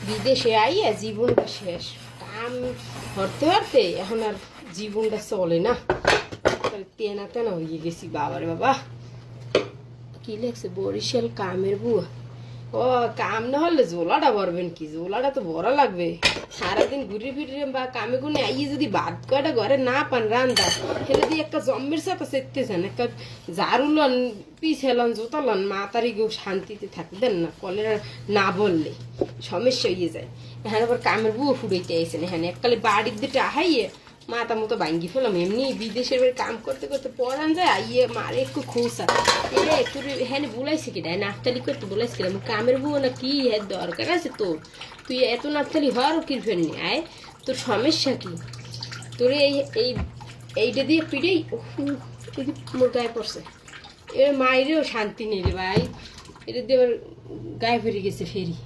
বিদেশে আইয়া জীবনটা শেষ, কাম হরতে হরতে এখন আর জীবনটা চলে না, তেনা তেনা হয়ে গেছি। বাবারে বাবা, কি লেগছে বরিশাল কামের বুয়া। ও কাম না হলে জোলাটা ভরবেন কি, জোলাটা তো ভরা লাগবে। সারাদিন ঘুরে ফিরে বা কামে গুনে আইয়ে যদি ভাত কয়টা ঘরে না পান রান্দা, হেলে দিয়ে একটা জম্মের সাথে চেতেছেন, একটা ঝাড়ু লন, পিছ হেলন, জোতা লন, মা তারি কেউ শান্তিতে থাকতে দেন না। কলেরা না বললে সমস্যা হয়ে যায়। এখানে আবার কামের বুয়ো ফুটাইতে আইসেন, এখানে এককালে বাড়ির দিকে আহাইয়ে মাথা মতো ভাঙ্গি ফেলাম। এমনি বিদেশের বাড়ি কাম করতে করতে পড়ান যায়, আইয়ে মারে একটু খোঁসা এ তোর হ্যাঁ বলাইছে কিনা, নাফতালি করতে বলাইছিলাম কামের বুয়ো না কি এর দরকার আছে তোর, তুই এত নাফতালি হওয়ারও কি ফেরনি আয়, তোর সমস্যা কি? তোর এইটা দিয়ে পিড়েই মোর গায়ে পড়ছে, এর মায়েরও শান্তি নেই রে ভাই, এটা দিয়ে আবার গায়ে ফিরে গেছে ফেরি।